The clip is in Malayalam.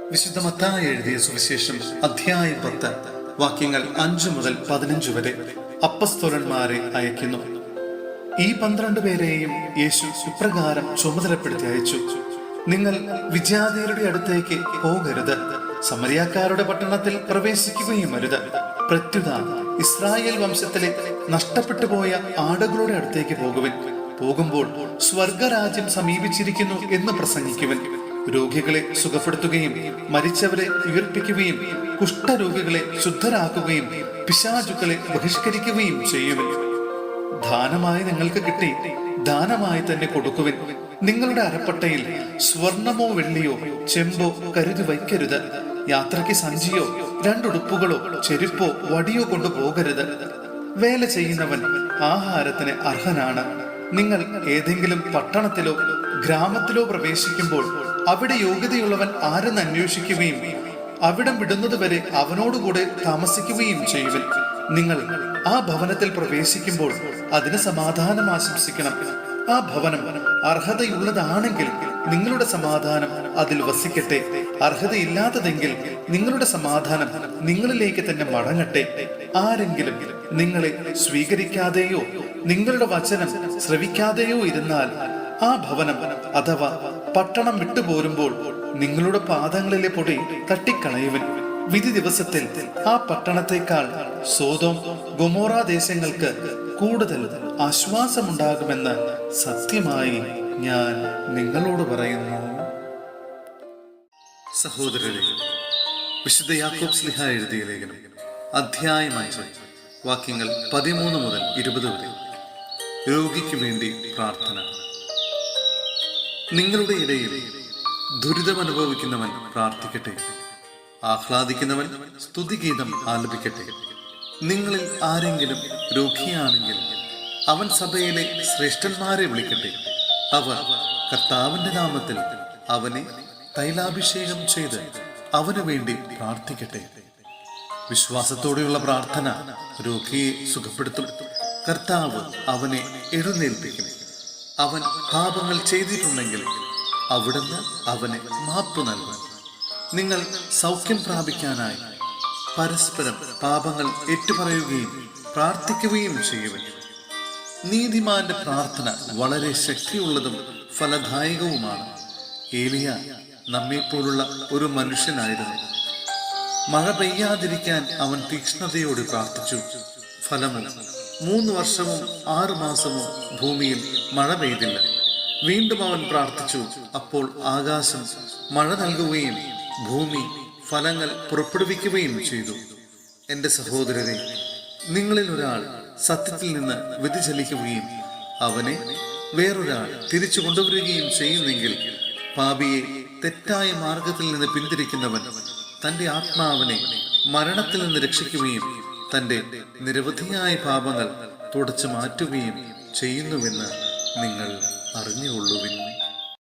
വിശുദ്ധ മത്തായി എഴുതിയ സുവിശേഷം അധ്യായം 10 വാക്യങ്ങൾ 5 മുതൽ 15 വരെ അപ്പസ്തോലന്മാരെ അയക്കുന്നു. ഈ 12 പേരെയും യേശു ഇപ്രകാരം ചുമതലപ്പെടുത്തി അയച്ചു: നിങ്ങൾ വിജാതിയരുടെ അടുത്തേക്ക് പോകരുത്, സമരിയാക്കാരുടെ പട്ടണത്തിൽ പ്രവേശിക്കുകയും അരുത്. പ്രത്യുത ഇസ്രായേൽ വംശത്തിലെ നഷ്ടപ്പെട്ടു പോയ ആടുകളുടെ അടുത്തേക്ക് പോകുമ്പോൾ സ്വർഗരാജ്യം സമീപിച്ചിരിക്കുന്നു എന്ന് പ്രസംഗിക്കുവൻ. രോഗികളെ സുഖപ്പെടുത്തുകയും മരിച്ചവരെ ഉയർപ്പിക്കുകയും കുഷ്ഠരോഗികളെ ശുദ്ധരാക്കുകയും പിശാചുക്കളെ ബഹിഷ്കരിക്കുകയും ചെയ്യുവൻ. ദാനമായി നിങ്ങൾക്ക് കിട്ടി, ദാനമായി തന്നെ കൊടുക്കുവിൻ. നിങ്ങളുടെ അരപ്പട്ടയിൽ സ്വർണമോ വെള്ളിയോ ചെമ്പോ കരുതി വയ്ക്കരുത്. യാത്രയ്ക്ക് സഞ്ചിയോ 2 ഉടുപ്പുകളോ ചെരുപ്പോ വടിയോ കൊണ്ടു പോകരുത്. വേല ചെയ്യുന്നവൻ ആഹാരത്തിന് അർഹനാണ്. നിങ്ങൾ ഏതെങ്കിലും പട്ടണത്തിലോ ഗ്രാമത്തിലോ പ്രവേശിക്കുമ്പോൾ അവിടെ യോഗ്യതയുള്ളവൻ ആരെന്ന് അന്വേഷിക്കുകയും അവിടം വിടുന്നതുവരെ അവനോടുകൂടെ താമസിക്കുകയും ചെയ്യുവൻ. നിങ്ങൾ ആ ഭവനത്തിൽ പ്രവേശിക്കുമ്പോൾ അതിന് സമാധാനം ആശംസിക്കണം. ആ ഭവനം അർഹതയുള്ളതാണെങ്കിൽ നിങ്ങളുടെ സമാധാനം അതിൽ വസിക്കട്ടെ. അർഹതയില്ലാത്തതെങ്കിൽ നിങ്ങളുടെ സമാധാനം നിങ്ങളിലേക്ക് തന്നെ മടങ്ങട്ടെ. ആരെങ്കിലും നിങ്ങളെ സ്വീകരിക്കാതെയോ നിങ്ങളുടെ വചനം ശ്രവിക്കാതെയോ ഇരുന്നാൽ ആ ഭവനം അഥവാ പട്ടണം വിട്ടുപോരുമ്പോൾ നിങ്ങളുടെ പാദങ്ങളിലെ പൊടി തട്ടിക്കളയുവൻ. വിധി ദിവസത്തിൽ ആ പട്ടണത്തെക്കാൾ സോദോം ഗൊമോറ ദേശങ്ങൾക്ക് കൂടുതൽ ആശ്വാസമുണ്ടാകുമെന്ന് സത്യമായി ഞാൻ നിങ്ങളോട് പറയുന്നു. സഹോദരരെ, വിശുദ്ധ യാക്കോബ് ശ്ലീഹ എഴുതിയ ലേഖനം അധ്യായം 5 വാക്യങ്ങൾ 13 മുതൽ 20 വരെ. രോഗിക്ക് വേണ്ടി പ്രാർത്ഥന. നിങ്ങളുടെ ഇടയിൽ ദുരിതമനുഭവിക്കുന്നവൻ പ്രാർത്ഥിക്കട്ടെ, ആഹ്ലാദിക്കുന്നവൻ സ്തുതിഗീതം ആലപിക്കട്ടെ. നിങ്ങളിൽ ആരെങ്കിലും രോഗിയാണെങ്കിൽ അവൻ സഭയിലെ ശ്രേഷ്ഠന്മാരെ വിളിക്കട്ടെ. അവർ കർത്താവിന്റെ നാമത്തിൽ അവനെ തൈലാഭിഷേകം ചെയ്ത് അവന് വേണ്ടി പ്രാർത്ഥിക്കട്ടെ. വിശ്വാസത്തോടെയുള്ള പ്രാർത്ഥന രോഗിയെ സുഖപ്പെടുത്തും. കർത്താവ് അവനെ എഴുന്നേൽപ്പിക്കും. അവൻ പാപങ്ങൾ ചെയ്തിട്ടുണ്ടെങ്കിൽ അവിടുന്ന് അവന് മാപ്പ് നൽകും. നിങ്ങൾ സൗഖ്യം പ്രാപിക്കാനായി പരസ്പരം പാപങ്ങൾ ഏറ്റുപറയുകയും പ്രാർത്ഥിക്കുകയും ചെയ്യുവൻ. നീതിമാന്റെ പ്രാർത്ഥന വളരെ ശക്തിയുള്ളതും ഫലദായകവുമാണ്. ഏലിയ നമ്മെപ്പോലുള്ള ഒരു മനുഷ്യനായിരുന്നു. മഴ പെയ്യാതിരിക്കാൻ അവൻ തീക്ഷ്ണതയോട് പ്രാർത്ഥിച്ചു. ഫലമോ 3 വർഷവും 6 മാസവും ഭൂമിയിൽ മഴ പെയ്തില്ല. വീണ്ടും അവൻ പ്രാർത്ഥിച്ചു. അപ്പോൾ ആകാശം മഴ നൽകുകയും ഭൂമി ഫലങ്ങൾ പുറപ്പെടുവിക്കുകയും ചെയ്തു. എൻ്റെ സഹോദരരെ, നിങ്ങളിൽ ഒരാൾ സത്യത്തിൽ നിന്ന് വ്യതിചലിക്കുകയും അവനെ വേറൊരാൾ തിരിച്ചു കൊണ്ടുവരികയും ചെയ്യുന്നെങ്കിൽ, പാപിയെ തെറ്റായ മാർഗത്തിൽ നിന്ന് പിന്തിരിക്കുന്നവൻ തൻ്റെ ആത്മാവിനെ മരണത്തിൽ നിന്ന് രക്ഷിക്കുകയും തൻ്റെ നിരവധിയായ പാപങ്ങൾ തുടച്ചു മാറ്റുകയും ചെയ്യുന്നുവെന്ന് നിങ്ങൾ അറിഞ്ഞുകൊള്ളുവിൻ.